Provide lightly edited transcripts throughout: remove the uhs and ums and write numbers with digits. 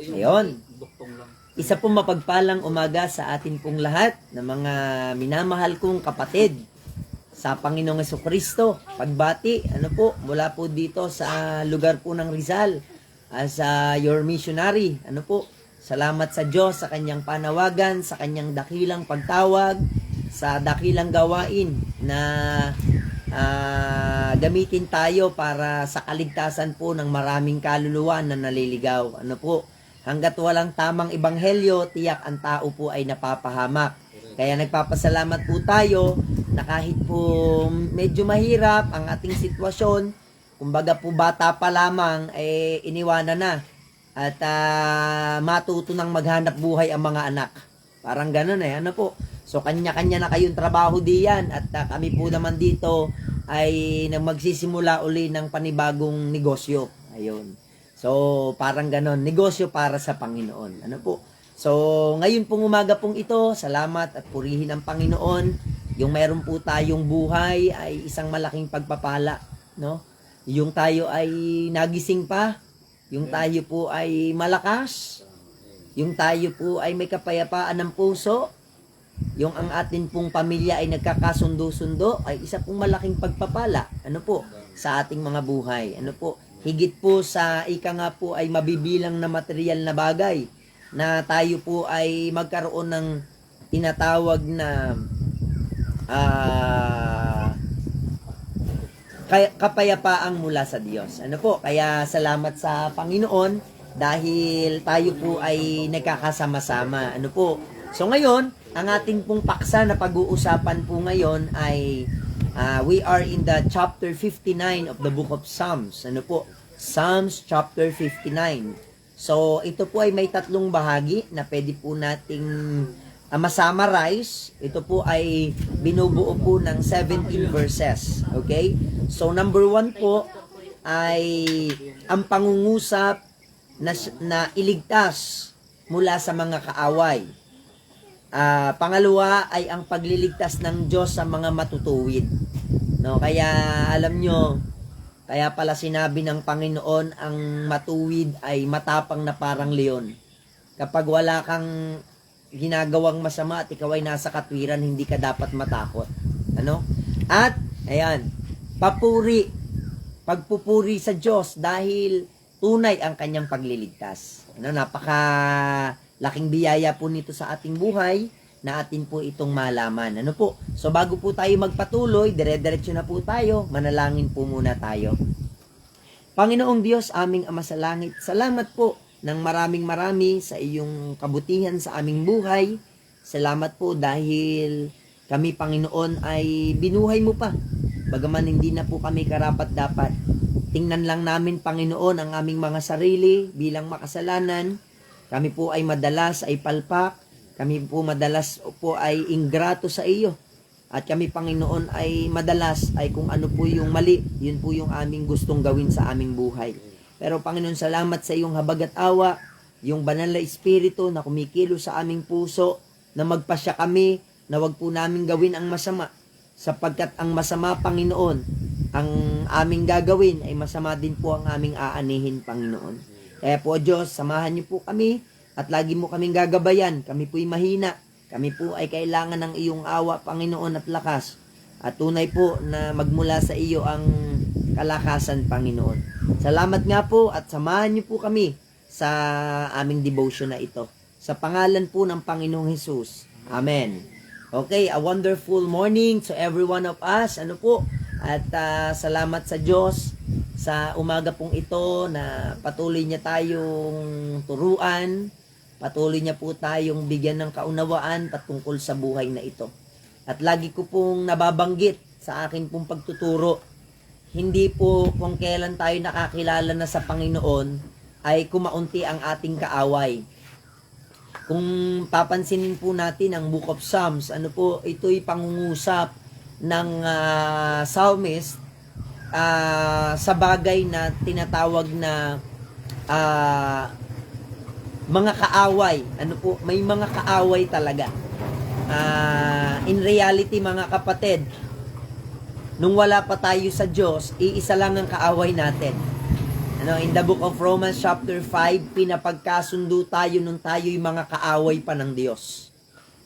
Ngayon, isa pong mapagpalang umaga sa atin pong lahat na mga minamahal kong kapatid sa Panginoong Jesucristo. Pagbati, mula po dito sa lugar po ng Rizal as your missionary. Salamat sa Diyos sa kanyang panawagan, sa kanyang dakilang pagtawag, sa dakilang gawain na gamitin tayo para sa kaligtasan po ng maraming kaluluwa na naliligaw. Hanggat walang tamang ebanghelyo, tiyak ang tao po ay napapahamak. Kaya nagpapasalamat po tayo na kahit po medyo mahirap ang ating sitwasyon, kumbaga po bata pa lamang, iniwanan na. At matuto nang maghanap buhay ang mga anak. Parang ganun So kanya-kanya na kayong trabaho diyan. At kami po naman dito ay magsisimula uli ng panibagong negosyo. Ayun. So parang ganun. Negosyo para sa Panginoon. So ngayon pong umaga pong ito, salamat at purihin ang Panginoon. Yung meron po tayong buhay ay isang malaking pagpapala. Yung tayo ay nagising pa. Yung tayo po ay malakas. Yung tayo po ay may kapayapaan ng puso. Yung ang atin pong pamilya ay nagkakasundo-sundo ay isa pong malaking pagpapala. Sa ating mga buhay. Higit po sa ika nga po ay mabibilang na material na bagay na tayo po ay magkaroon ng tinatawag na kapayapaang mula sa Diyos. Kaya salamat sa Panginoon dahil tayo po ay nagkakasama-sama. So ngayon, ang ating pong paksa na pag-uusapan po ngayon ay we are in the chapter 59 of the book of Psalms. Psalms chapter 59. So ito po ay may tatlong bahagi na pwede po nating masummarize. Ito po ay binubuo po ng 17 verses. Okay? So number 1 po ay ang pangungusap na iligtas mula sa mga kaaway. Pangalawa ay ang pagliligtas ng Diyos sa mga matutuwid. Kaya alam nyo, kaya pala sinabi ng Panginoon ang matuwid ay matapang na parang leon. Kapag wala kang ginagawang masama at ikaw ay nasa katwiran, hindi ka dapat matakot. At ayan, pagpupuri sa Diyos dahil tunay ang kanyang pagliligtas. Napaka-laking biyaya po nito sa ating buhay na atin po itong malaman. So bago po tayo magpatuloy, dire-diretso na po tayo, manalangin po muna tayo. Panginoong Diyos, aming Ama sa langit, salamat po ng marami sa iyong kabutihan sa aming buhay. Salamat po dahil kami, Panginoon, ay binuhay mo pa. Bagaman hindi na po kami karapat-dapat. Tingnan lang namin, Panginoon, ang aming mga sarili bilang makasalanan. Kami po ay madalas ay palpak. Kami po madalas po ay ingrato sa iyo. At kami, Panginoon, ay madalas ay kung ano po yung mali, yun po yung aming gustong gawin sa aming buhay. Pero, Panginoon, salamat sa iyong habag at awa, yung banal na espiritu na kumikilo sa aming puso, na magpasya kami na wag po namin gawin ang masama. Sapagkat ang masama, Panginoon, ang aming gagawin ay masama din po ang aming aanihin, Panginoon. Kaya po, Diyos, samahan niyo po kami at lagi mo kaming gagabayan. Kami po'y mahina. Kami po ay kailangan ng iyong awa, Panginoon, at lakas. At tunay po na magmula sa iyo ang kalakasan, Panginoon. Salamat nga po at samahan niyo po kami sa aming devotion na ito. Sa pangalan po ng Panginoong Hesus. Amen. Okay, a wonderful morning to every one of us. At salamat sa Diyos sa umaga pong ito na patuloy niya tayong turuan. Patuloy niya po tayong bigyan ng kaunawaan patungkol sa buhay na ito. At lagi ko pong nababanggit sa akin pong pagtuturo, hindi po kung kailan tayo nakakilala na sa Panginoon ay kumaunti ang ating kaaway. Kung papansinin po natin ang Book of Psalms, ito'y pangungusap ng psalmist sa bagay na tinatawag na mga kaaway. May mga kaaway talaga. In reality, mga kapatid, nung wala pa tayo sa Diyos, iisa lang ang kaaway natin. In the book of Romans chapter 5, pinapagkasundo tayo nung tayo'y mga kaaway pa ng Diyos.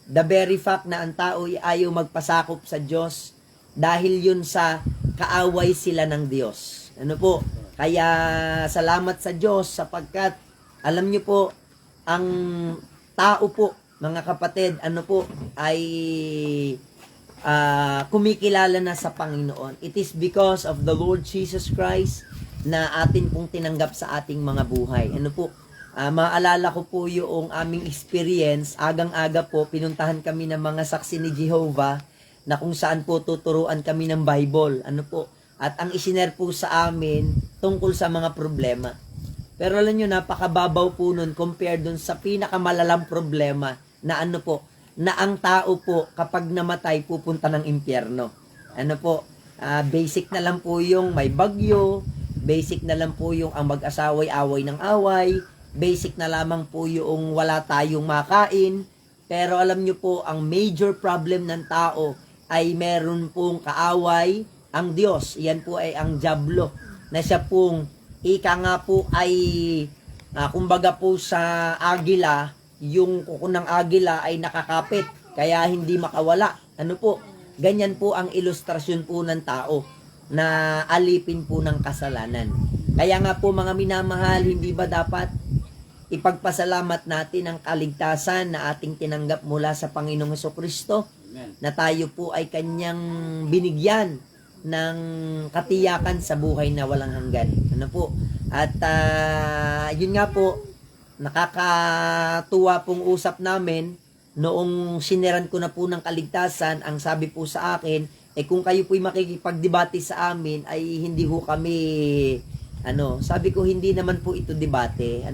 The very fact na ang tao ay ayaw magpasakop sa Diyos dahil yun sa kaaway sila ng Diyos. Kaya salamat sa Diyos sapagkat alam niyo po, ang tao po, mga kapatid, ay kumikilala na sa Panginoon. It is because of the Lord Jesus Christ na atin pong tinanggap sa ating mga buhay. Maalala ko po yung aming experience, agang-aga po, pinuntahan kami ng mga saksi ni Jehovah na kung saan po tuturuan kami ng Bible. At ang isinare po sa amin tungkol sa mga problema. Pero alam nyo, napakababaw po nun compared dun sa pinakamalalang problema na na ang tao po kapag namatay pupunta ng impyerno. Basic na lang po yung may bagyo, basic na lang po yung ang mag-asaway away ng away, basic na lamang po yung wala tayong makain. Pero alam nyo po, ang major problem ng tao ay meron pong kaaway ang Diyos. Yan po ay ang Diablo, na siya pong ika nga po ay kumbaga po sa agila, yung kuko ng agila ay nakakapit kaya hindi makawala. Ganyan po ang ilustrasyon po ng tao na alipin po ng kasalanan. Kaya nga po mga minamahal, hindi ba dapat ipagpasalamat natin ang kaligtasan na ating tinanggap mula sa Panginoong Hesukristo, na tayo po ay kanyang binigyan ng katiyakan sa buhay na walang hanggan. At yun nga po, nakakatuwa pong usap namin noong siniran ko na po ng kaligtasan. Ang sabi po sa akin, kung kayo po'y makikipagdebate sa amin, ay hindi ho kami, sabi ko, hindi naman po ito debate.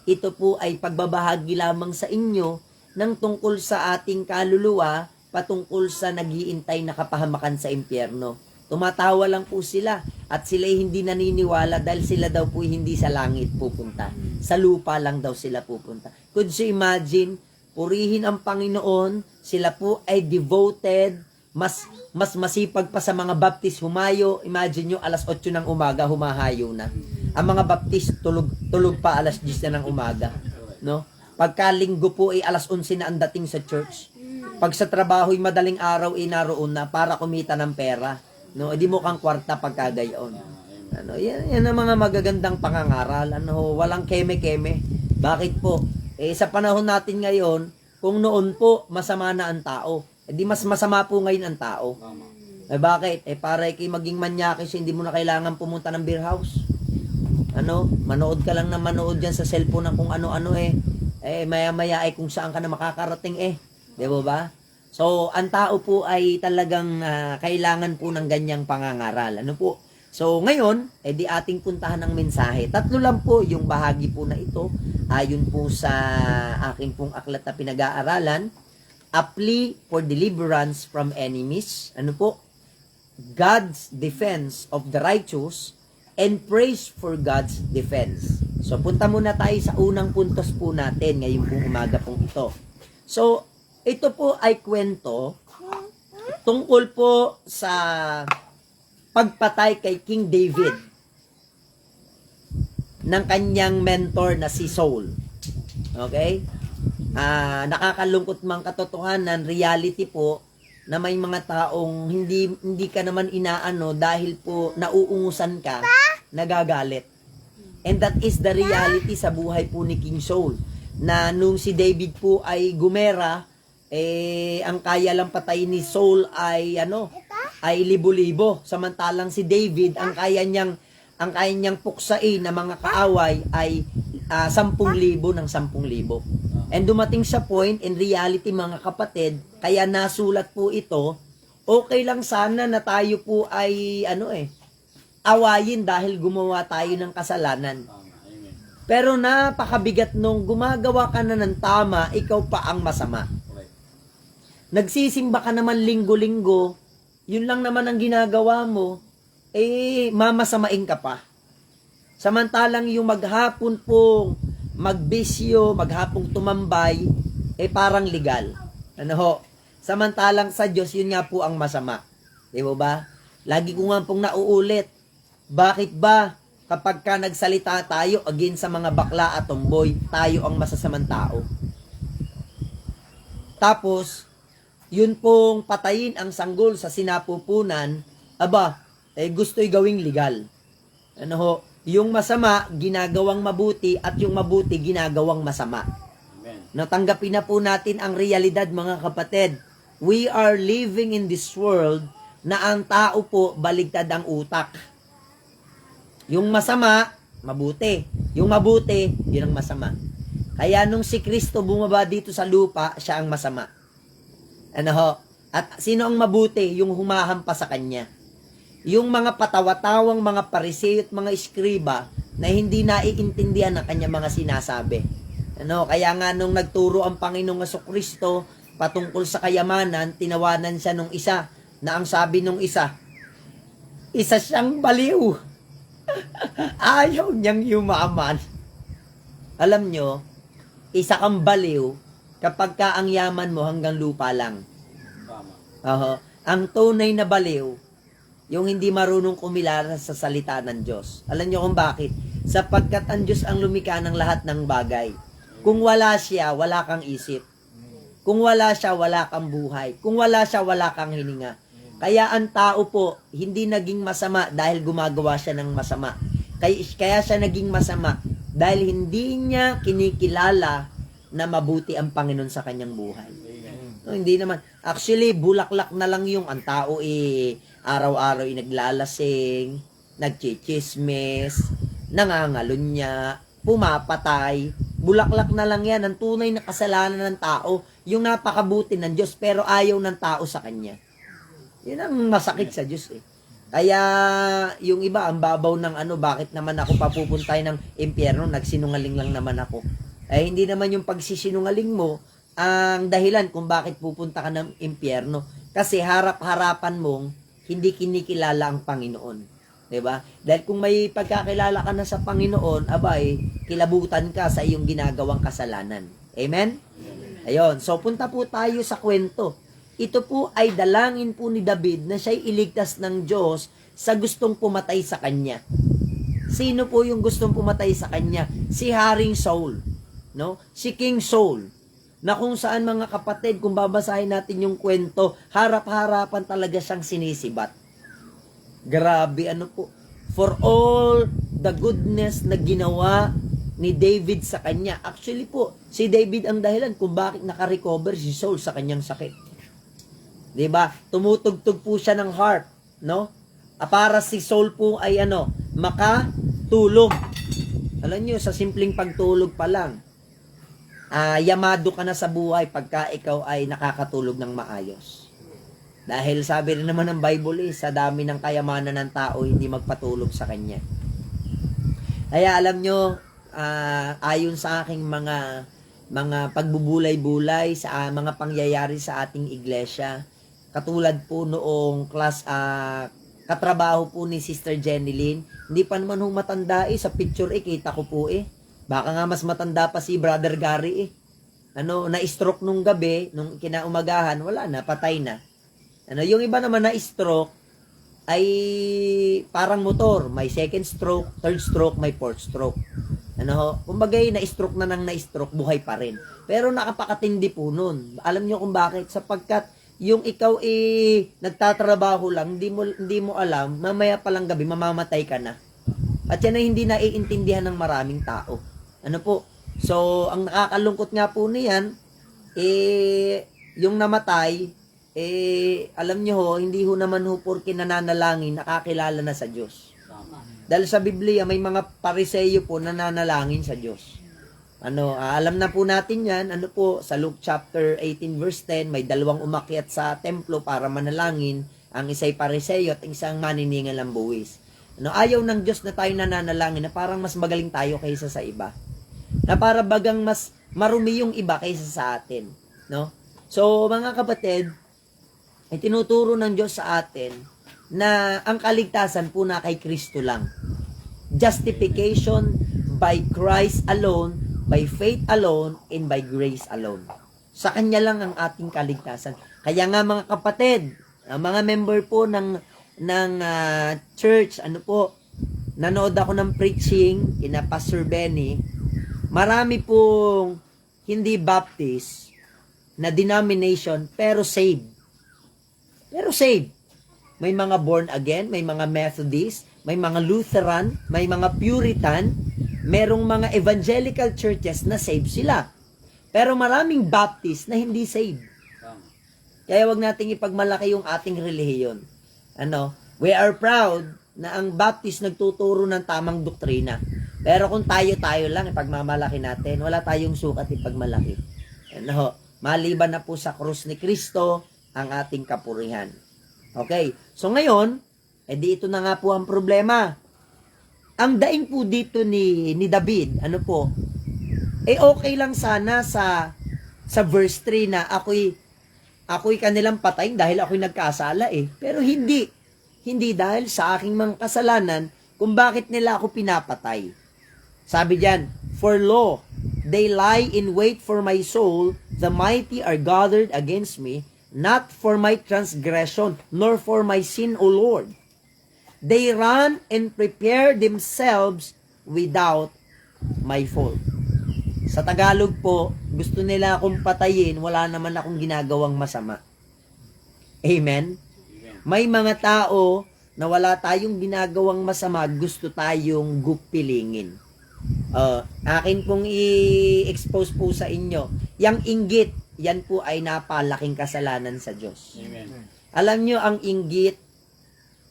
Ito po ay pagbabahagi lamang sa inyo ng tungkol sa ating kaluluwa, patungkol sa nagiintay na kapahamakan sa impyerno. Tumatawa lang po sila at sila hindi naniniwala dahil sila daw po hindi sa langit pupunta. Sa lupa lang daw sila pupunta. Could you imagine, purihin ang Panginoon, sila po ay devoted, mas masipag pa sa mga baptist humayo. Imagine nyo, alas 8 ng umaga, humahayo na. Ang mga baptist, tulog pa alas 10 na ng umaga. Pagkalinggo po ay alas 11 na ang dating sa church. Pag sa trabaho'y madaling araw, naroon na para kumita ng pera. Di mo kang kwarta pagkagayon. Yan ang mga magagandang pangangaral. Walang keme-keme. Bakit po? Sa panahon natin ngayon, kung noon po, masama na ang tao. Di mas masama po ngayon ang tao. Bakit? Para kayo maging manyakis, hindi mo na kailangan pumunta ng beer house. Manood ka lang na manood dyan sa cellphone ng kung ano-ano maya-maya kung saan ka na makakarating Di ba? So, ang tao po ay talagang kailangan po ng ganyang pangangaral. So, ngayon, di ating puntahan ang mensahe. 3 lang po yung bahagi po na ito. Ayon po sa aking pong aklat na pinag-aaralan. A plea for deliverance from enemies. God's defense of the righteous and praise for God's defense. So, punta muna tayo sa unang puntos po natin ngayong pong umaga pong ito. So, ito po ay kwento tungkol po sa pagpatay kay King David ng kanyang mentor na si Saul. Okay? Nakakalungkot mang katotohanan, reality po, na may mga taong hindi ka naman inaano dahil po nauungusan ka, nagagalit. And that is the reality sa buhay po ni King Saul. Na nung si David po ay gumera, ang kaya lang patay ni Saul ay libo-libo. Samantalang si David, ang kaya niyang puksain na mga kaaway ay 10,000 ng 10,000. And dumating sa point, in reality mga kapatid, kaya nasulat po ito, okay lang sana na tayo po ay awayin dahil gumawa tayo ng kasalanan. Pero napakabigat nung gumagawa ka na ng tama, ikaw pa ang masama. Nagsisimba ka naman linggo-linggo, yun lang naman ang ginagawa mo, mamasamain ka pa. Samantalang yung maghapon pong magbisyo, maghapong tumambay, parang legal. Samantalang sa Diyos, yun nga po ang masama. Di ba? Lagi ko nga pong nauulit. Bakit ba kapag ka nagsalita tayo against sa mga bakla at tomboy, tayo ang masasamang tao. Tapos, yun pong patayin ang sanggol sa sinapupunan, gusto'y gawing legal. Ano ho? Yung masama, ginagawang mabuti, at yung mabuti, ginagawang masama. Amen. Natanggapin na po natin ang realidad, mga kapatid. We are living in this world na ang tao po, baligtad ang utak. Yung masama, mabuti. Yung mabuti, yun ang masama. Kaya nung si Kristo bumaba dito sa lupa, siya ang masama. Ano ho? At sino ang mabuti? Yung humahampas sa kanya. Yung mga patawatawang mga pariseo at mga iskriba na hindi naiintindihan ang kanya mga sinasabi. Ano? Kaya nga nung nagturo ang Panginoong Jesucristo patungkol sa kayamanan, tinawanan siya nung isa, na ang sabi nung isa siyang baliw. Ayaw niyang yumaman. Alam nyo, isa kang baliw kapag ka ang yaman mo hanggang lupa lang. Tama. Ang tunay na baliw, yung hindi marunong kumilala sa salita ng Diyos. Alam nyo kung bakit? Sapagkat ang Diyos ang lumikha ng lahat ng bagay. Kung wala siya, wala kang isip. Kung wala siya, wala kang buhay. Kung wala siya, wala kang hininga. Kaya ang tao po, hindi naging masama dahil gumagawa siya ng masama. Kaya siya naging masama dahil hindi niya kinikilala na mabuti ang Panginoon sa kanyang buhay. No, hindi naman. Actually, bulaklak na lang yung ang tao araw-araw naglalasing, nagchichismis, nangangalunya, pumapatay. Bulaklak na lang yan. Ang tunay na kasalanan ng tao, yung napakabuti ng Diyos, pero ayaw ng tao sa Kanya. Yan ang masakit sa Diyos eh. Kaya, yung iba, ang babaw ng bakit naman ako papupuntay ng impyerno, nagsinungaling lang naman ako. Hindi naman yung pagsisinungaling mo, ang dahilan kung bakit pupunta ka ng impyerno. Kasi harap-harapan mong, hindi kinikilala ang Panginoon. 'Di ba? Dahil kung may pagkakilala ka na sa Panginoon, kilabutan ka sa iyong ginagawang kasalanan. Amen? Ayun. So, punta po tayo sa kwento. Ito po ay dalangin po ni David na siya'y iligtas ng Diyos sa gustong pumatay sa kanya. Sino po yung gustong pumatay sa kanya? Si Haring Saul. No? Si King Saul. Na kung saan mga kapatid, kung babasahin natin yung kwento, harap-harapan talaga siyang sinisibat. Grabe, po. For all the goodness na ginawa ni David sa kanya. Actually po, si David ang dahilan kung bakit nakarecover si Saul sa kanyang sakit. 'Di ba? Tumutugtog po siya ng harp, no? Para si Saul po ay makatulog. Alam niyo, sa simpleng pagtulog pa lang, yamado ka na sa buhay pagka ikaw ay nakakatulog ng maayos. Dahil sabi rin naman ng Bible sa dami ng kayamanan ng tao, hindi magpatulog sa kanya. Kaya alam nyo, ayon sa aking mga pagbubulay-bulay sa mga pangyayari sa ating iglesia, katulad po noong katrabaho po ni Sister Jenny Lynn, hindi pa naman matanda sa picture kita ko po Baka nga mas matanda pa si Brother Gary na-stroke nung gabi, nung kinaumagahan, wala na, patay na. Yung iba naman na-stroke ay parang motor, may second stroke, third stroke, may fourth stroke. Kumbaga na-stroke na nang na-stroke, buhay pa rin. Pero nakapakatindi po nun. Alam niyo kung bakit? Sapagkat yung ikaw nagtatrabaho lang, hindi mo alam, mamaya palang gabi, mamamatay ka na. At yan ay hindi naiintindihan ng maraming tao. So, ang nakakalungkot nga po niyan, yung namatay, alam nyo hindi naman porke nananalangin, nakakilala na sa Diyos. Dahil sa Biblia, may mga pariseyo po nananalangin sa Diyos. Alam na po natin yan, sa Luke chapter 18 verse 10, may dalawang umakyat sa templo para manalangin, ang isa'y pariseyo at isang maniningal ng buwis. Ayaw ng Diyos na tayo nananalangin na parang mas magaling tayo kaysa sa iba. Na para bagang mas marumi yung iba kaysa sa atin. No? So, mga kapatid, tinuturo ng Diyos sa atin na ang kaligtasan po na kay Kristo lang. Justification by Christ alone, by faith alone, and by grace alone. Sa Kanya lang ang ating kaligtasan. Kaya nga mga kapatid, mga member po ng church, nanood ako ng preaching kina Pastor Benny, marami pong hindi Baptist na denomination pero saved. Pero saved. May mga born again, may mga Methodist, may mga Lutheran, may mga Puritan, merong mga evangelical churches na saved sila. Pero maraming Baptist na hindi saved. Tama. Kaya wag nating ipagmalaki yung ating relihiyon. We are proud na ang Baptist nagtuturo ng tamang doktrina. Pero kung tayo-tayo lang ipagmamalaki natin, wala tayong sukat ipagmalaki. Maliban na po sa krus ni Kristo ang ating kapurihan. Okay, so ngayon, ito na nga po ang problema. Ang daing po dito ni David, okay lang sana sa verse 3 na ako'y kanilang patayin dahil ako'y nagkasala Pero hindi dahil sa aking mga kasalanan kung bakit nila ako pinapatay. Sabi diyan, for lo, they lie in wait for my soul, the mighty are gathered against me, not for my transgression, nor for my sin, O Lord. They run and prepare themselves without my fault. Sa Tagalog po, gusto nila akong patayin, wala naman akong ginagawang masama. Amen? May mga tao na wala tayong ginagawang masama, gusto tayong gupilingin. Akin pong i-expose po sa inyo, yang inggit, yan po ay napalaking kasalanan sa Diyos. Amen. Alam nyo, ang inggit,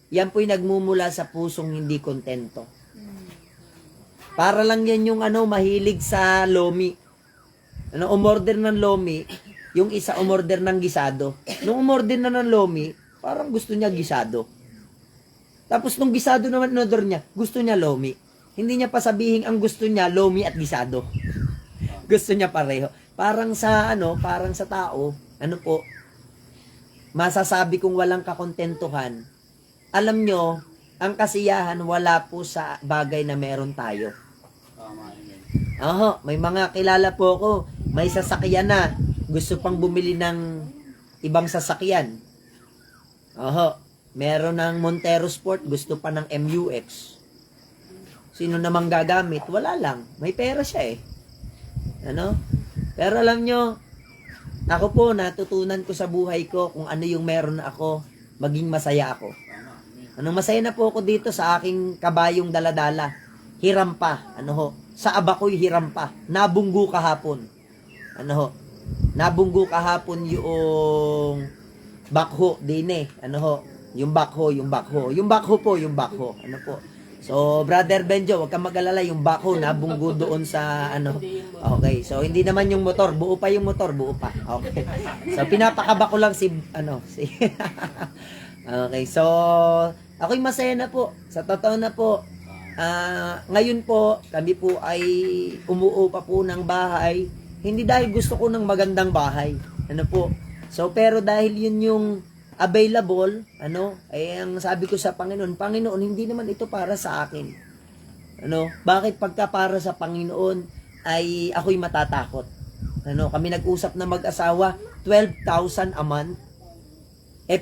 yan po'y nagmumula sa pusong hindi kontento. Para lang yan yung mahilig sa lomi. Umorder ng lomi, yung isa umorder ng gisado. Nung umorder na ng lomi, parang gusto niya gisado. Tapos nung gisado naman order niya, gusto niya lomi. Hindi niya pa sabihin ang gusto niya, lomi at gisado. Gusto niya pareho. Parang sa tao, masasabi kong walang kakontentuhan. Alam nyo, ang kasiyahan wala po sa bagay na meron tayo. Tama. Amen. May mga kilala po ako, may sasakyan na, gusto pang bumili ng ibang sasakyan. Meron ng Montero Sport, gusto pa ng MUX. Sino namang gagamit? Wala lang. May pera siya Pero alam nyo, ako po, natutunan ko sa buhay ko kung ano yung meron ako, maging masaya ako. Masaya na po ako dito sa aking kabayong daladala. Hiram pa. Sa abakoy hiram pa. Nabunggo kahapon. Nabunggo kahapon yung bakho din yung bakho. So, Brother Benjo, wag kang mag-alala, yung bakho nabunggo doon sa Okay, so hindi naman yung motor, buo pa. Okay. So, pinapakaba ko lang Okay, so ako'y masaya na po. Sa totoo na po, ngayon po, kami po ay umuupa po ng bahay. Hindi dahil gusto ko ng magandang bahay. So, pero dahil yun yung available, ang sabi ko sa Panginoon, hindi naman ito para sa akin. Bakit pagka para sa Panginoon, ay ako'y matatakot? Kami nag-usap na mag-asawa, 12,000 a month.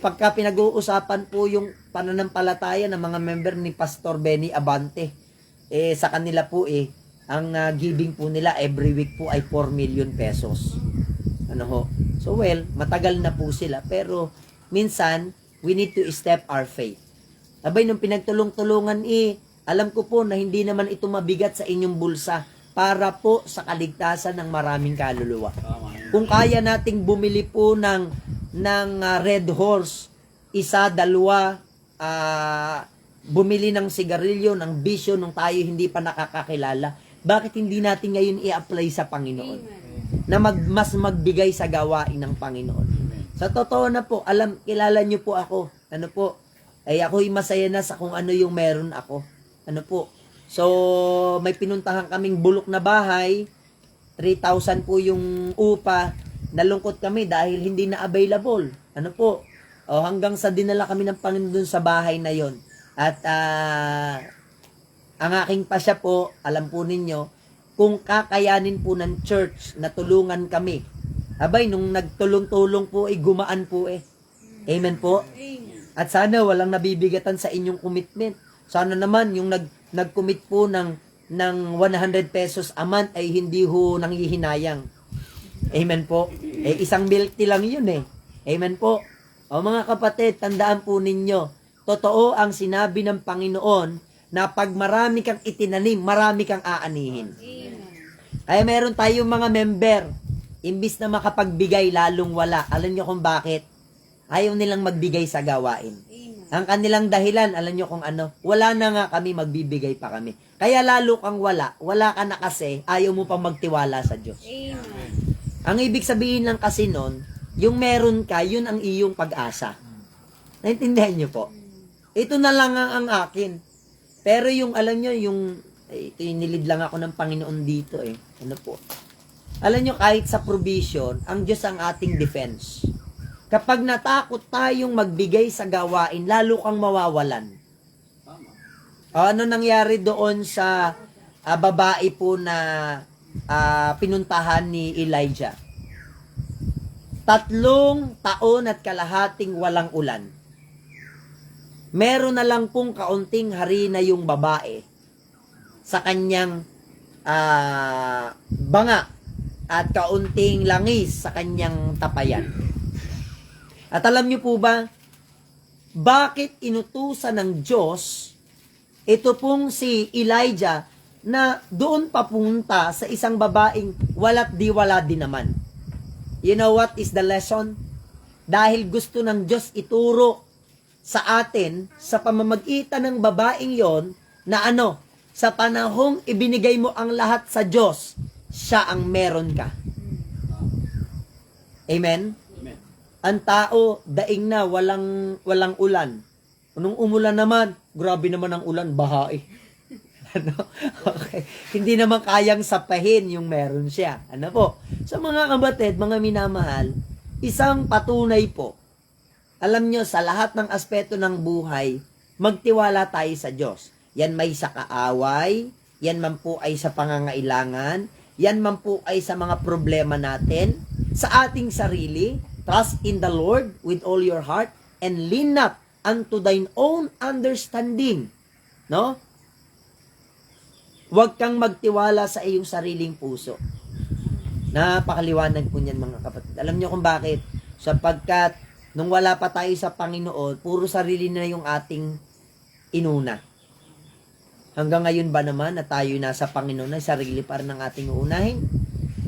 Pagka pinag-uusapan po yung pananampalataya ng mga member ni Pastor Benny Abante, sa kanila po ang giving po nila every week po ay 4 million pesos. So matagal na po sila, pero minsan, we need to step our faith. Abay, nung pinagtulong-tulungan alam ko po na hindi naman ito mabigat sa inyong bulsa para po sa kaligtasan ng maraming kaluluwa. Tama. Kung kaya nating bumili po ng Red Horse, isa, dalawa, bumili ng sigarilyo, ng bisyo, nung tayo hindi pa nakakakilala, bakit hindi natin ngayon i-apply sa Panginoon? Na mas magbigay sa gawain ng Panginoon. Sa totoo na po, kilala niyo po ako. Ako'y masaya na sa kung ano yung meron ako. So, may pinuntahan kaming bulok na bahay, 3,000 po yung upa. Nalungkot kami dahil hindi na available. Hanggang sa dinala kami ng Panginoon dun sa bahay na yon. At ang aking pasya po, alam po ninyo, kung kakayanin po ng church na tulungan kami, abay, nung nagtulong-tulong po, gumaan po Amen po? At sana walang nabibigatan sa inyong commitment. Sana naman yung nag-commit po ng 100 pesos a month ay hindi ho nanghihinayang. Amen po. Isang milk tea lang yun eh. Amen po. O mga kapatid, tandaan po ninyo, totoo ang sinabi ng Panginoon na pag marami kang itinanim, marami kang aanihin. Ay meron tayong mga member, imbis na makapagbigay, lalong wala. Alam nyo kung bakit? Ayaw nilang magbigay sa gawain. Ang kanilang dahilan, alam nyo kung ano? Wala na nga kami, magbibigay pa kami. Kaya lalo kang wala ka na kasi, ayaw mo pang magtiwala sa Diyos. Ang ibig sabihin lang kasi nun, yung meron ka, yun ang iyong pag-asa. Naintindihan nyo po? Ito na lang ang akin. Pero yung, alam nyo, ito yung nilid lang ako ng Panginoon dito eh. Ano po? Alam nyo, kahit sa provision, ang Diyos ang ating defense. Kapag natakot tayong magbigay sa gawain, lalo kang mawawalan. Tama. Ano nangyari doon sa babae po na pinuntahan ni Elijah? 3 taon at kalahating walang ulan. Meron na lang pong kaunting harina yung babae sa kanyang banga at kaunting langis sa kanyang tapayan. At alam niyo po ba, bakit inutusan ng Diyos ito pong si Elijah na doon papunta sa isang babaeng wala't di wala din naman? You know what is the lesson? Dahil gusto ng Diyos ituro sa atin sa pamamagitan ng babaeng yon na ano, sa panahong ibinigay mo ang lahat sa Diyos, siya ang meron ka. Amen? Amen. Ang tao, daing na, walang ulan. Nung umulan naman, grabe naman ang ulan, baha eh. Ano? Okay. Hindi naman kayang sapahin yung meron siya. Ano po? So mga kabatid, mga minamahal, isang patunay po. Alam nyo, sa lahat ng aspeto ng buhay, magtiwala tayo sa Diyos. Yan may sa kaaway, yan man po ay sa pangangailangan, yan man po ay sa mga problema natin, sa ating sarili. Trust in the Lord with all your heart and lean not unto thine own understanding. No? Huwag kang magtiwala sa iyong sariling puso. Napakaliwanag po niyan mga kapatid. Alam niyo kung bakit? Sapagkat nung wala pa tayo sa Panginoon, puro sarili na yung ating inuna. Hanggang ngayon ba naman na tayo nasa Panginoon na sarili pa rin ang ating uunahin?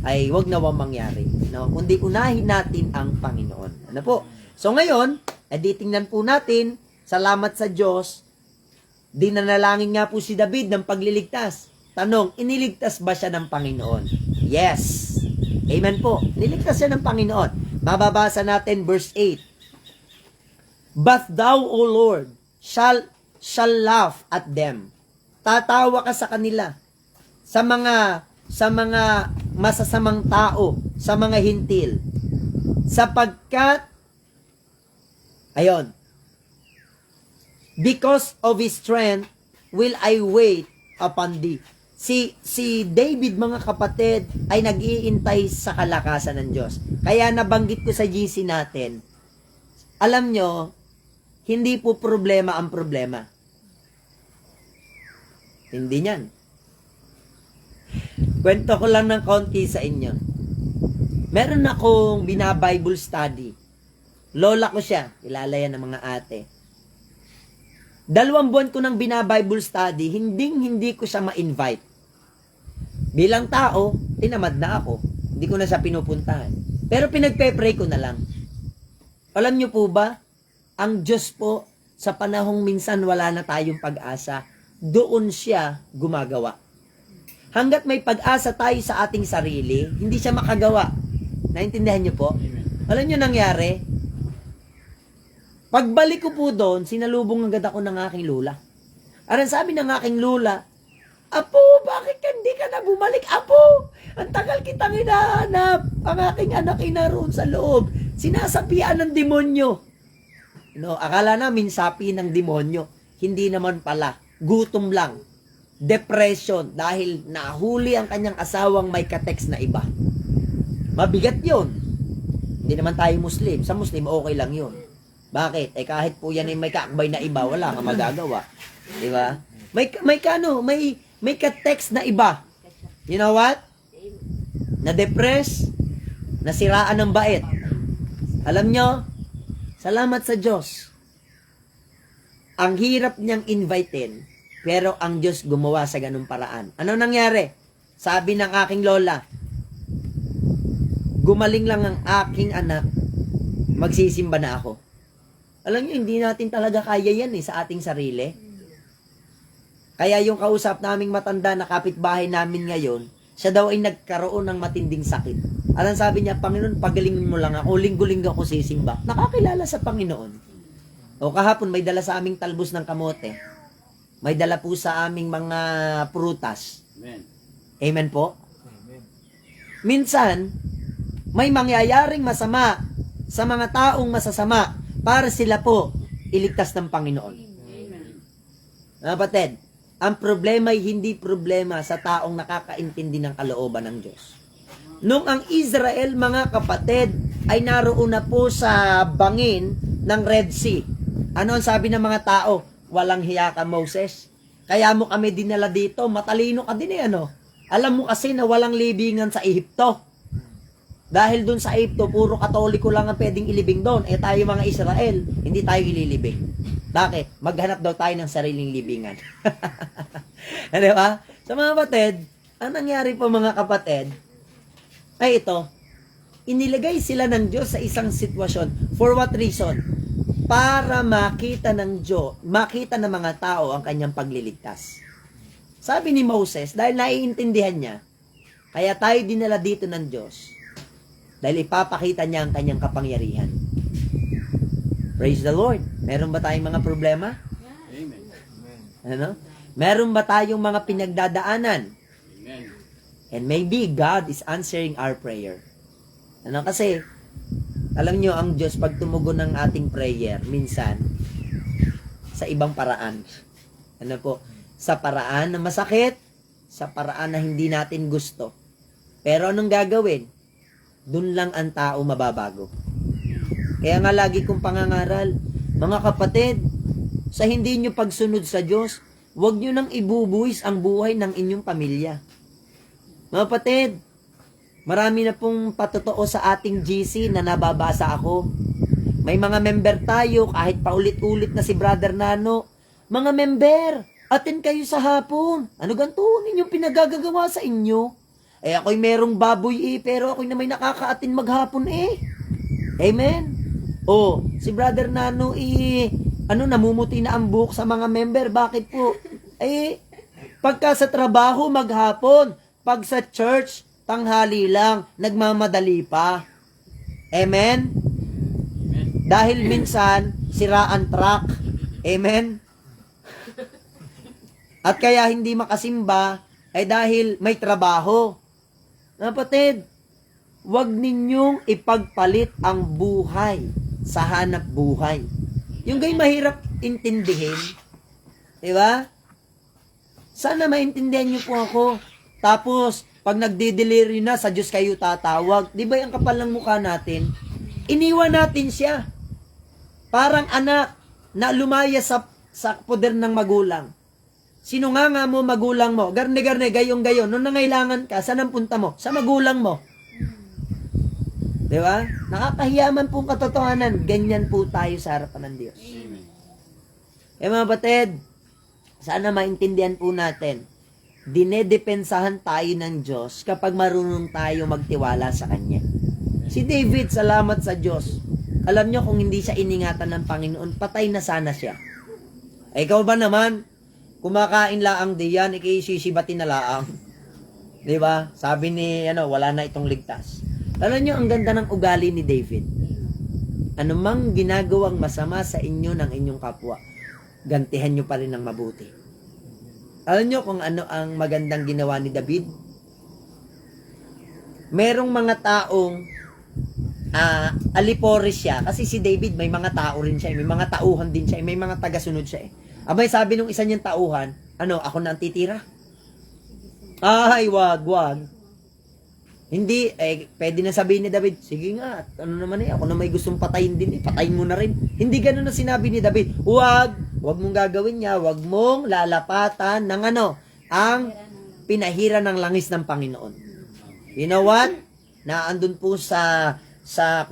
Ay wag nawang mangyari. No? Kundi unahin natin ang Panginoon. Ano po? So ngayon, tingnan po natin, salamat sa Diyos, dinanalangin nga po si David ng pagliligtas. Tanong, iniligtas ba siya ng Panginoon? Yes. Amen po. Niligtas siya ng Panginoon. Mababasa natin verse 8. But thou, O Lord, shall laugh at them. Tatawa ka sa kanila. Sa mga masasamang tao, sa mga hintil. Sapagkat, ayon, because of his strength will I wait upon thee. Si David, mga kapatid, ay nag-iintay sa kalakasan ng Diyos. Kaya nabanggit ko sa GC natin, alam nyo, hindi po problema ang problema. Hindi yan. Kwento ko lang ng konti sa inyo. Meron akong bina-Bible study. Lola ko siya, kilala yan ng mga ate. 2 buwan ko nang bina-Bible study, hindi ko siya ma-invite. Bilang tao, tinamad na ako. Hindi ko na siya pinupuntahan. Pero pinagpe-pray ko na lang. Alam niyo po ba, ang Diyos po, sa panahong minsan wala na tayong pag-asa, doon siya gumagawa. Hanggat may pag-asa tayo sa ating sarili, hindi siya makagawa. Naintindihan niyo po? Alam niyo nangyari? Pagbalik ko po doon, sinalubong agad ako ng aking lula. Aran sabi ng aking lula, Apo, bakit hindi ka na bumalik? Apo, ang tagal kitang hinahanap. Ang aking anak ay naroon sa loob. Sinasapian ng demonyo. No, akala namin sapi ng demonyo. Hindi naman pala. Gutom lang. Depression dahil nahuli ang kanyang asawang may kateks na iba. Mabigat yon. Hindi naman tayo Muslim. Sa Muslim, okay lang yon. Bakit? Kahit po yan ay may kaakbay na iba, wala kang magagawa. Di ba? may ka-text na iba. You know what? Na-depress, nasiraan ng bait. Alam nyo, salamat sa Diyos. Ang hirap niyang invitein, pero ang Diyos gumawa sa ganung paraan. Ano nangyari? Sabi ng aking lola, gumaling lang ang aking anak, magsisimba na ako. Alam niyo, hindi natin talaga kaya yan sa ating sarili. Kaya yung kausap naming matanda na kapitbahay namin ngayon, siya daw ay nagkaroon ng matinding sakit. Alam sabi niya, Panginoon, pagalingin mo lang ako, linggo-linggo ako sisimba. Nakakilala sa Panginoon. O kahapon, may dala sa aming talbos ng kamote. May dala po sa aming mga prutas. Amen. Amen po? Minsan, may mangyayaring masama sa mga taong masasama para sila po iligtas ng Panginoon. Mga kapatid, ang problema ay hindi problema sa taong nakakaintindi ng kalooban ng Diyos. Nung ang Israel, mga kapatid, ay naroon na po sa bangin ng Red Sea. Ano ang sabi ng mga tao? Walang hiya ka, Moses. Kaya mo kami dinala dito, matalino ka din ano. Alam mo kasi na walang libingan sa Ehipto. Dahil dun sa Ehipto, puro Katoliko lang ang pwedeng ilibing doon. Tayo mga Israel, hindi tayo ililibing. Bakit? Maghanap daw tayo ng sariling libingan. Di ba? So mga kapatid, ang nangyari po mga kapatid, ay ito, inilagay sila ng Diyos sa isang sitwasyon. For what reason? Para makita ng Diyos, makita ng mga tao ang kanyang pagliligtas. Sabi ni Moses, dahil naiintindihan niya, kaya tayo dinala dito ng Diyos, dahil ipapakita niya ang kanyang kapangyarihan. Praise the Lord. Meron ba tayong mga problema? Amen. Ano? Meron ba tayong mga pinagdadaanan? Amen. And maybe God is answering our prayer. Ano kasi, alam nyo, ang Diyos, pag tumugon ng ating prayer, minsan, sa ibang paraan. Ano po? Sa paraan na masakit, sa paraan na hindi natin gusto. Pero anong gagawin? Doon lang ang tao mababago. Kaya nga lagi kong pangangaral, mga kapatid, sa hindi nyo pagsunod sa Diyos, huwag nyo nang ibubuwis ang buhay ng inyong pamilya. Mga kapatid, marami na pong patotoo sa ating GC na nababasa ako. May mga member tayo, kahit paulit-ulit na si Brother Nano, mga member, attend kayo sa hapon. Ano ganito ninyong pinagagagawa sa inyo? Ako'y merong baboy pero ako'y na may nakaka-attend maghapon Amen? Si Brother Nano namumuti na ang buhok sa mga member. Bakit po? Pagka sa trabaho maghapon, pag sa church, tanghali lang, nagmamadali pa. Amen? Amen. Dahil minsan, siraan truck. Amen? At kaya hindi makasimba, ay dahil may trabaho. Kapatid, huwag ninyong ipagpalit ang buhay sa hanap buhay. Yung gay mahirap intindihin. Diba? Sana maintindihan niyo po ako. Tapos, pag nagdi-delivery na, sa Diyos kayo tatawag. Di ba yung kapal ng mukha natin? Iniwan natin siya. Parang anak na lumaya sa poder ng magulang. Sino nga mo magulang mo? Garne-garne, gayong-gayon. Nung nangailangan ka, saan ang punta mo? Sa magulang mo. Di ba? Nakakahiyaman pong katotohanan. Ganyan po tayo sa harapan ng Diyos. Amen. Mga batid, sana maintindihan po natin, dinedepensahan tayo ng Diyos kapag marunong tayo magtiwala sa Kanya. Si David, salamat sa Diyos. Alam nyo, kung hindi siya iningatan ng Panginoon, patay na sana siya. Ikaw ba naman, kumakain laang diyan, ikisisibatin na laang. Diba? Sabi ni, wala na itong ligtas. Alam nyo, ang ganda ng ugali ni David. Anumang ginagawang masama sa inyo ng inyong kapwa, gantihan nyo pa rin ng mabuti. Alam nyo kung ano ang magandang ginawa ni David? Merong mga taong aliporis siya. Kasi si David, may mga tao rin siya. May mga tauhan din siya. May mga tagasunod siya. Abay, sabi nung isa niyang tauhan, ako na ang titira? Ay, wag. Hindi, pwede na sabihin ni David, sige nga, ano naman ako na may gustong patayin din, patayin mo na rin. Hindi ganun na sinabi ni David, wag mong gagawin niya, wag mong lalapatan ng ang pinahira ng langis ng Panginoon. You know what? Naandun po sa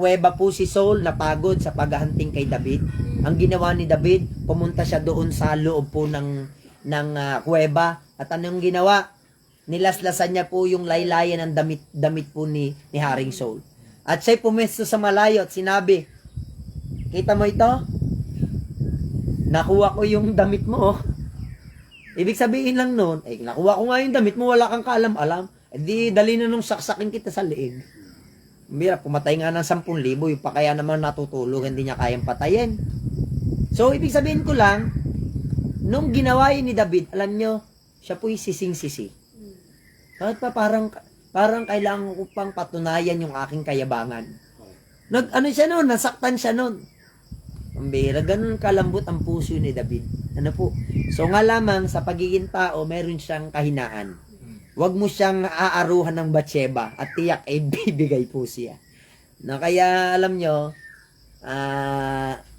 kuweba po si Saul, napagod sa paghahunting kay David. Ang ginawa ni David, pumunta siya doon sa loob po ng kuweba. At anong ginawa? Nilaslasan niya po yung laylayan ng damit po ni Haring Saul. At siya'y pumesto sa malayo at sinabi, kita mo ito? Nakuha ko yung damit mo. Ibig sabihin lang nun, nakuha ko nga yung damit mo, wala kang kaalam-alam. Di dali na nung saksakin kita sa liig. Mira, pumatay nga ng 10,000, yung pa kaya naman natutulog, hindi niya kayang patayin. So, ibig sabihin ko lang, nung ginawa yun ni David, alam nyo, siya po'y sising-sisi. Kahit pa parang kailangan ko pang patunayan yung aking kayabangan. Siya noon, nasaktan siya noon. Ang bihira, ganun kalambot ang puso ni David. Ano po? So nga lamang, sa pagiging tao, meron siyang kahinaan. Huwag mo siyang aaruhan ng Bathsheba at tiyak ay bibigay po siya. Kaya alam nyo,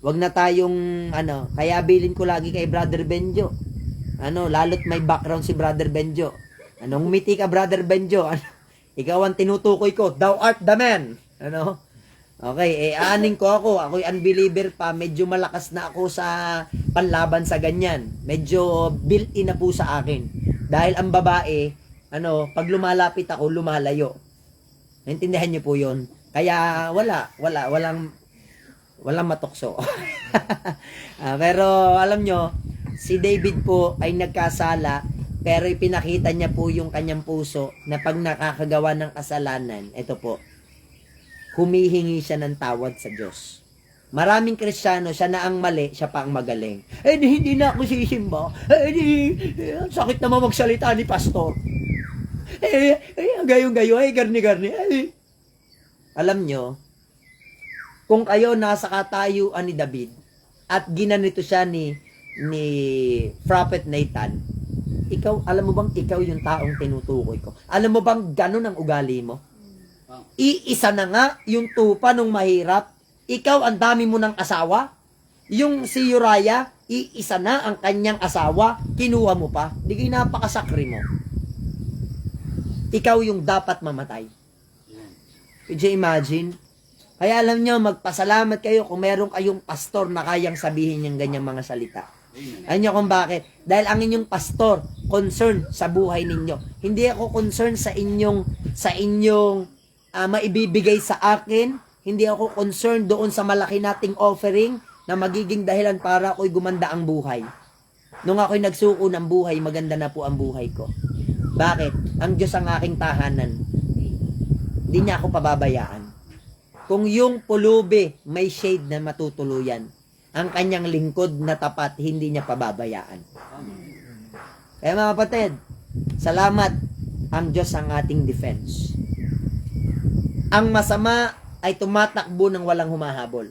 wag na tayong, kaya bilin ko lagi kay Brother Benjo. Lalo't may background si Brother Benjo. Anong ngumiti ka, Brother Benjo? Ikaw ang tinutukoy ko. Thou art the man. Okay, aaning ko ako. Ako'y unbeliever pa. Medyo malakas na ako sa panlaban sa ganyan. Medyo built-in na po sa akin. Dahil ang babae, pag lumalapit ako, lumalayo. Naintindihan niyo po yun? Kaya walang matukso. Pero alam nyo, si David po ay nagkasala. Pero ipinakita niya po yung kanyang puso na pag nakakagawa ng kasalanan, ito po, humihingi siya ng tawad sa Diyos. Maraming Kristiyano, siya na ang mali, siya pa ang magaling. Hindi na ako sisimba. Sakit naman magsalita ni pastor. Gayong-gayo, garni-garni. Alam nyo, kung kayo nasa katayuan ni David, at ginanito siya ni Prophet Nathan, alam mo bang ikaw yung taong tinutukoy ko? Alam mo bang ganun ang ugali mo? Iisa na nga yung tupa nung mahirap. Ikaw ang dami mo ng asawa. Yung si Uriah, iisa na ang kanyang asawa. Kinuha mo pa. Di kayo napakasakri mo. Ikaw yung dapat mamatay. Could you imagine? Kaya alam nyo, magpasalamat kayo kung meron kayong pastor na kayang sabihin yung ganyang mga salita. Alam nyo kung bakit? Dahil ang inyong pastor, concern sa buhay ninyo. Hindi ako concern sa inyong maibibigay sa akin. Hindi ako concern doon sa malaki nating offering na magiging dahilan para ako'y gumanda ang buhay. Nung ako'y nagsuko ng buhay, maganda na po ang buhay ko. Bakit? Ang Diyos ang aking tahanan. Hindi niya ako pababayaan. Kung yung pulubi may shade na matutuluyan, ang kanyang lingkod na tapat, hindi niya pababayaan. Kaya mga kapatid, salamat, ang Diyos ang ating defense. Ang masama ay tumatakbo ng walang humahabol.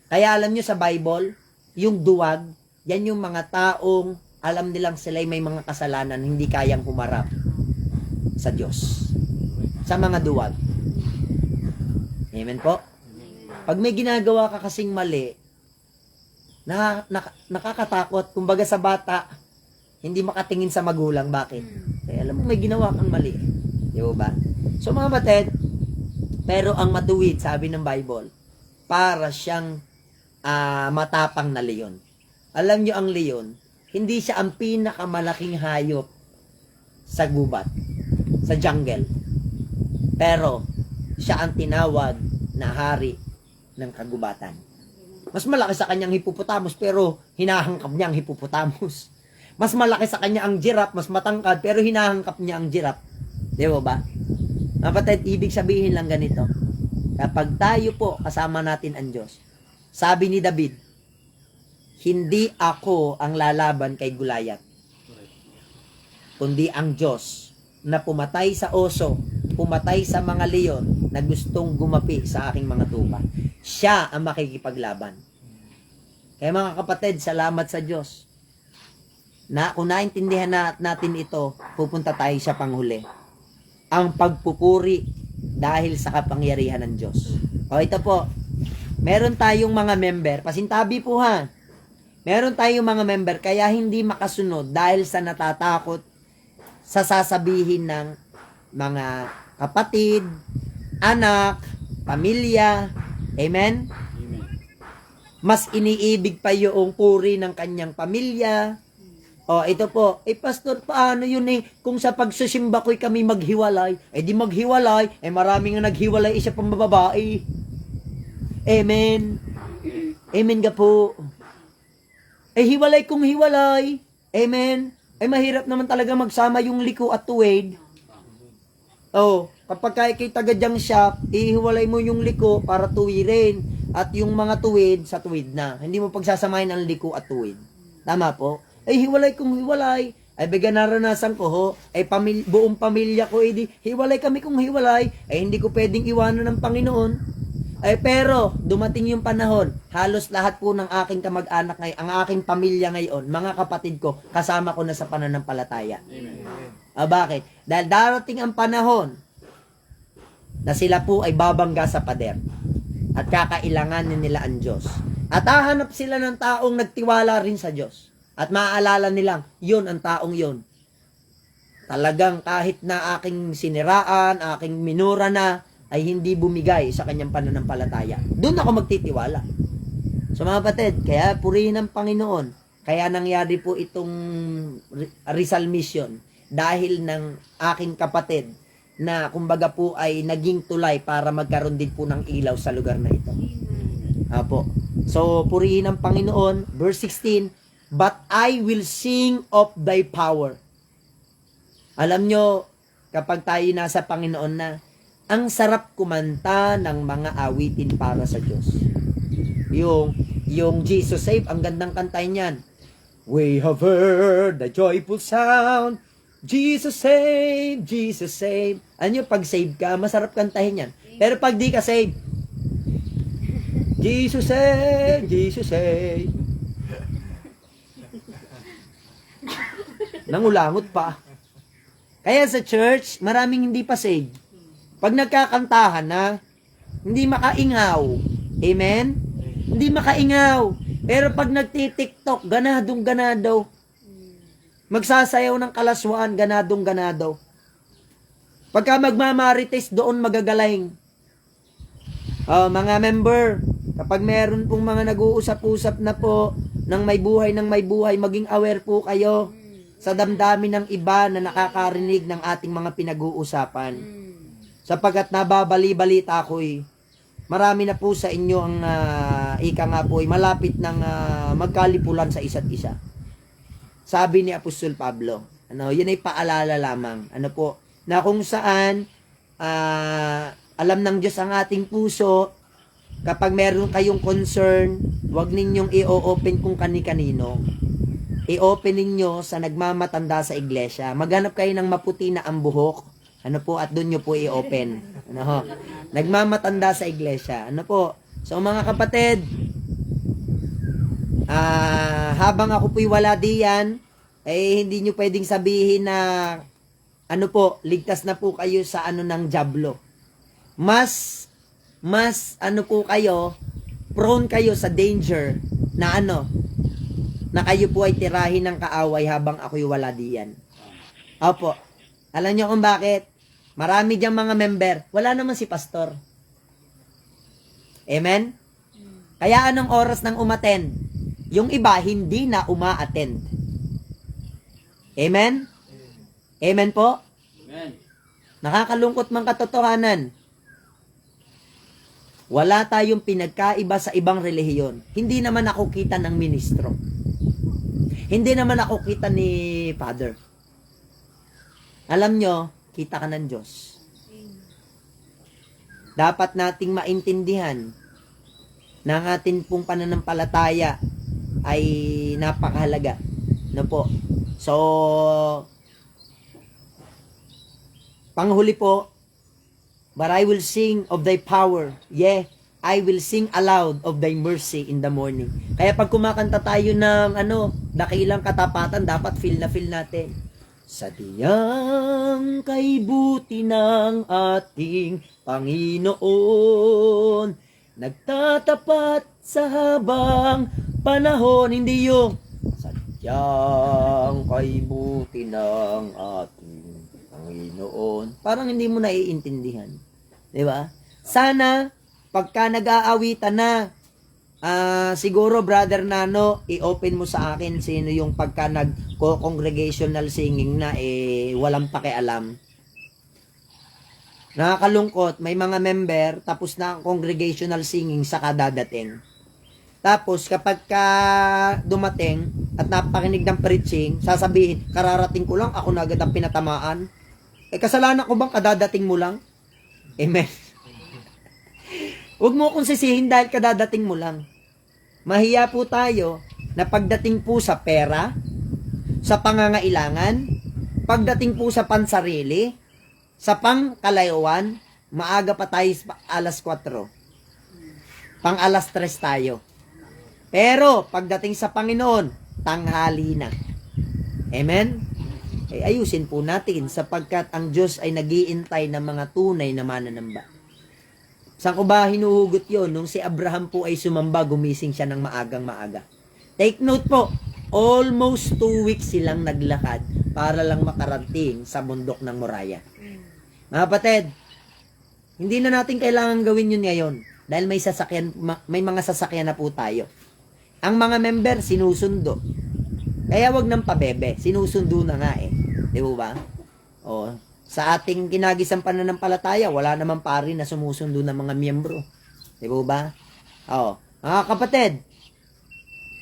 Kaya alam nyo sa Bible, yung duwag, yan yung mga taong alam nilang sila'y may mga kasalanan, hindi kayang humarap sa Diyos. Sa mga duwag. Amen po? Pag may ginagawa ka kasing mali, nakakatakot. Kumbaga sa bata, hindi makatingin sa magulang. Bakit? Alam mo, may ginawa kang mali. Di ba? So mga batid, pero ang matuwid, sabi ng Bible, para siyang matapang na leon. Alam nyo ang leon, hindi siya ang pinakamalaking hayop sa gubat, sa jungle. Pero, siya ang tinawag na hari ng kagubatan. Mas malaki sa kanyang hippopotamus, pero hinahangkap niya ang hippopotamus. Mas malaki sa kanya ang giraffe, mas matangkad, pero hinahangkap niya ang giraffe. Di ba? Kapatid, ibig sabihin lang ganito. Kapag tayo po kasama natin ang Diyos, sabi ni David, hindi ako ang lalaban kay Goliath, kundi ang Diyos na pumatay sa oso, pumatay sa mga leon na gustong gumapi sa aking mga tupa. Siya ang makikipaglaban. Kaya mga kapatid, salamat sa Diyos. Kung naintindihan natin ito, pupunta tayo sa panghuli. ang pagpupuri dahil sa kapangyarihan ng Diyos. O ito po, meron tayong mga member, pasintabi po ha, meron tayong mga member kaya hindi makasunod dahil sa natatakot sa sasabihin ng mga kapatid, anak, pamilya. Amen? Amen. Mas iniibig pa yung puri ng kanyang pamilya. O, ito po, pastor, paano yun kung sa pagsusimba ko'y kami maghiwalay, di maghiwalay, maraming nga naghiwalay, isa pang babae. Amen. Amen ka po. Hiwalay kung hiwalay. Amen. Mahirap naman talaga magsama yung liko at tuwid. Kapag kay taga-junk shop, ihiwalay mo yung liko para tuwirin. At yung mga tuwid, sa tuwid na. Hindi mo pagsasamahin ang liko at tuwid. Tama po? Hiwalay kung hiwalay. Bigyan naranasan ko ho. Buong pamilya ko, hiwalay kami kung hiwalay. Hindi ko pwedeng iwanan ng Panginoon. Pero, dumating yung panahon, halos lahat po ng aking kamag-anak ngayon, ang aking pamilya ngayon, mga kapatid ko, kasama ko na sa pananampalataya. Amen. Bakit? Dahil darating ang panahon na sila po ay babangga sa pader at kakailanganin nila ang Diyos. At hahanap sila ng taong nagtiwala rin sa Diyos. At maaalala nilang, yun ang taong yun. Talagang kahit na aking siniraan, aking minura na, ay hindi bumigay sa kanyang pananampalataya. Doon ako magtitiwala. So mga kapatid, kaya purihin ng Panginoon. Kaya nangyari po itong Rizal Mission dahil ng aking kapatid na kumbaga po ay naging tulay para magkaroon din po ng ilaw sa lugar na ito. Apo. So purihin ng Panginoon, verse 16, but I will sing of thy power. Alam nyo, kapag tayo nasa Panginoon na, ang sarap kumanta ng mga awitin para sa Diyos. Yung Jesus Save, ang gandang kantahin niyan. We have heard the joyful sound, Jesus save, Jesus save. Ano pag save ka, masarap kantahin yan. Pero pag di ka save, Jesus save, Jesus save. Nangulangot pa. Kaya sa church, maraming hindi pa save. Pag nagkakantahan na, hindi makaingaw. Amen? Hindi makaingaw. Pero pag nagtitiktok, ganadong ganado. Magsasayaw ng kalaswaan, ganadong ganado. Pagka magmamarites, doon magagaling. Mga member, kapag meron pong mga nag-uusap-usap na po ng may buhay, maging aware po kayo sa damdamin ng iba na nakakarinig ng ating mga pinag-uusapan. Sapagkat nababali-balita ko marami na po sa inyo ang ika nga po malapit ng magkalipulan sa isa't isa. Sabi ni Apostol Pablo, yun ay paalala lamang. Na kung saan alam ng Diyos ang ating puso, kapag meron kayong concern, huwag ninyong i-open kung kani-kanino. I-open ninyo sa nagmamatanda sa iglesia. Maghanap kayo ng maputi na ang buhok. At doon nyo po i-open. Nagmamatanda sa iglesia. So mga kapatid, habang ako po'y wala diyan, hindi nyo pwedeng sabihin na, ligtas na po kayo sa ng diablo. Mas po kayo, prone kayo sa danger na na kayo po ay tirahin ng kaaway habang ako'y wala diyan. Opo. Alam nyo kung bakit? Marami diyang mga member. Wala naman si pastor. Amen? Kaya anong oras nang umattend? Yung iba, hindi na uma-attend. Amen? Amen po? Amen. Nakakalungkot mang katotohanan. Wala tayong pinagkaiba sa ibang relihiyon. Hindi naman ako kita ng ministro. Hindi naman ako kita ni Father. Alam nyo, kita ka ng Diyos. Dapat nating maintindihan na ang atin pong pananampalataya ay napakahalaga. So, panghuli po, but I will sing of thy power. Yeah, I will sing aloud of thy mercy in the morning. Kaya pag kumakanta tayo ng dakilang katapatan, dapat feel na feel natin. Sa diyang kay buti ng ating Panginoon, nagtatapat sa habang panahon. Hindi yung sadyang kay buti ng ating Panginoon. Parang hindi mo naiintindihan. Di ba? Sana, pagka nag-aawitan na, siguro Brother Nano, i-open mo sa akin sino yung pagka nag-congregational singing na walang pakialam. Nakakalungkot, may mga member tapos na ang congregational singing saka dadating. Tapos kapag dumating at napakinig ng preaching, sasabihin, kararating ko lang, ako na agad ang pinatamaan. Kasalanan ko bang kadadating mo lang? Amen. Huwag mo akong sisihin dahil kadadating mo lang. Mahiya po tayo na pagdating po sa pera, sa pangangailangan, pagdating po sa pansarili, sa pangkalayuan, maaga pa tayo alas 4. Pang alas 3 tayo. Pero pagdating sa Panginoon, tanghali na. Amen? Ayusin po natin sapagkat ang Diyos ay nag-iintay ng mga tunay na mananamba. Saan ko ba hinuhugot yon? Nung si Abraham po ay sumamba, gumising siya ng maagang maaga. Take note po, almost 2 weeks silang naglakad para lang makarating sa bundok ng Moriah. Mga kapatid, hindi na natin kailangan gawin yun ngayon dahil may mga sasakyan na po tayo. Ang mga member, sinusundo. Kaya wag nang pabebe, sinusundo na nga Di ba? O, sa ating kinagisang pananampalataya, wala namang pari na sumusundo ng mga miyembro. Di ba? O, mga kapatid,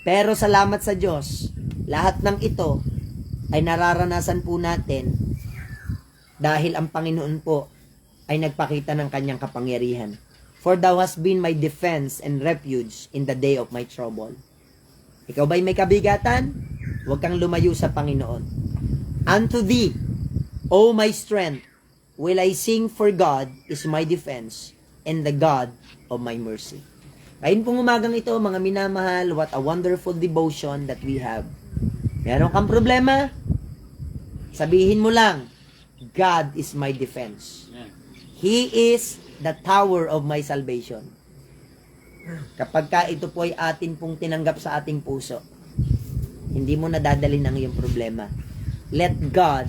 pero salamat sa Diyos, lahat ng ito ay nararanasan po natin dahil ang Panginoon po ay nagpakita ng kanyang kapangyarihan. For thou hast been my defense and refuge in the day of my trouble. Ikaw ba'y may kabigatan? Huwag kang lumayo sa Panginoon. Unto thee, O my strength, will I sing, for God is my defense and the God of my mercy. Ngayon pong umagang ito, mga minamahal, what a wonderful devotion that we have. Meron kang problema? Sabihin mo lang, God is my defense. He is the tower of my salvation. Kapag ka ito po ay atin pong tinanggap sa ating puso, hindi mo nadadalhin ang iyong problema. Let God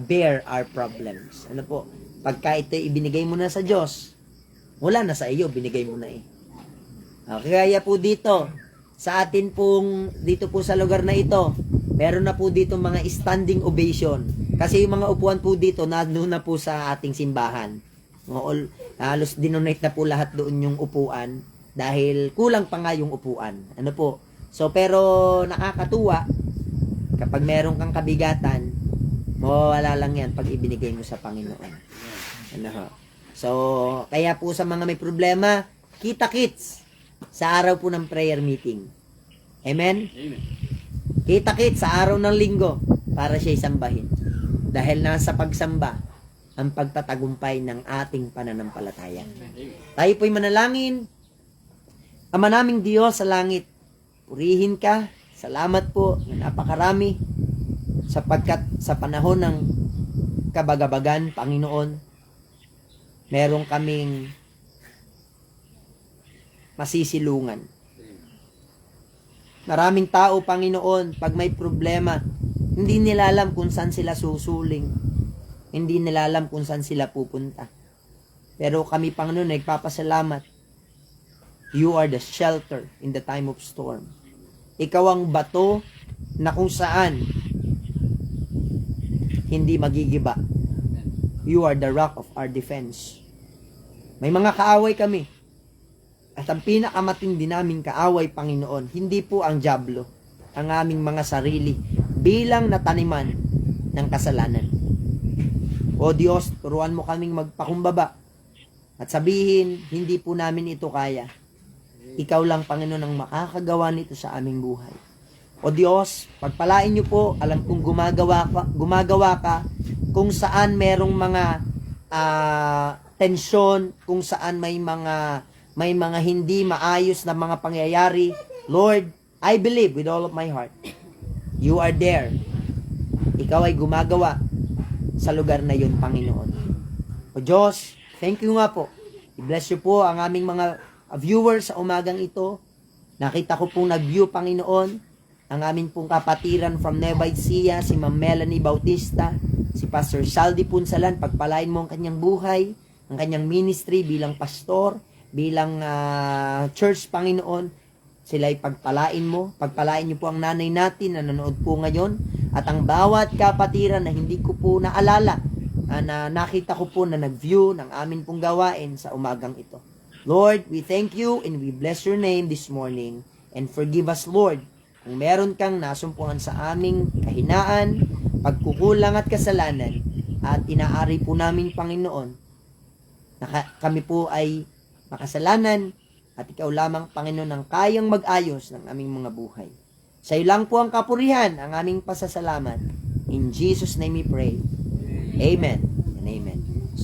bear our problems. Ano po? Pagka ito ibinigay mo na sa Diyos, wala na sa iyo, binigay mo na Kaya po dito, sa atin pong, dito po sa lugar na ito, meron na po dito mga standing ovation. Kasi yung mga upuan po dito, nandun na po sa ating simbahan. Halos dinonate na po lahat doon yung upuan dahil kulang pa nga yung upuan. Ano po? So, pero nakakatuwa, kapag meron kang kabigatan, mawawala lang yan pag ibinigay mo sa Panginoon. Ano ho? So, kaya po sa mga may problema, kita-kits sa araw po ng prayer meeting. Amen? Amen. Kita-kits sa araw ng linggo para siya isambahin. Dahil nasa pagsamba ang pagtatagumpay ng ating pananampalataya. Tayo po'y manalangin. Ama naming Diyos sa langit, purihin ka. Salamat po na napakarami sapagkat sa panahon ng kabagabagan, Panginoon, meron kaming masisilungan. Maraming tao, Panginoon, pag may problema, hindi nila alam kung saan sila susuling. Hindi nila alam kung saan sila pupunta. Pero kami, Panginoon, nagpapasalamat. You are the shelter in the time of storm. Ikaw ang bato na kung saan hindi magigiba. You are the rock of our defense. May mga kaaway kami. At ang pinakamatindi naming kaaway, Panginoon, hindi po ang dyablo, ang aming mga sarili bilang nataniman ng kasalanan. O Diyos, turuan mo kaming magpakumbaba at sabihin, hindi po namin ito kaya. Ikaw lang, Panginoon, ang makakagawa nito sa aming buhay. O Diyos, pagpalain niyo po, alam kong gumagawa ka kung saan merong mga tensyon, kung saan may mga hindi maayos na mga pangyayari. Lord, I believe with all of my heart, you are there ikaw ay gumagawa sa lugar na yun, Panginoon. O Diyos, thank you nga po. I-bless you po ang aming mga viewers sa umagang ito. Nakita ko pong nag-view, Panginoon, ang aming pong kapatiran from Nueva Ecija, si Ma'am Melanie Bautista, si Pastor Saldi Punsalan. Pagpalain mo ang kanyang buhay, ang kanyang ministry bilang pastor, bilang church, Panginoon. Sila'y pagpalain mo. Pagpalain niyo po ang nanay natin na nanonood po ngayon. At ang bawat kapatiran na hindi ko po naalala, na nakita ko po na nag-view ng amin pong gawain sa umagang ito. Lord, we thank you and we bless your name this morning. And forgive us, Lord, kung meron kang nasumpungan sa aming kahinaan, pagkukulang at kasalanan, at inaari po namin, Panginoon, na kami po ay makasalanan, at ikaw lamang, Panginoon, ang kayang mag-ayos ng aming mga buhay. Sa iyo lang po ang kapurihan, ang aming pasasalamat. In Jesus' name we pray. Amen and amen.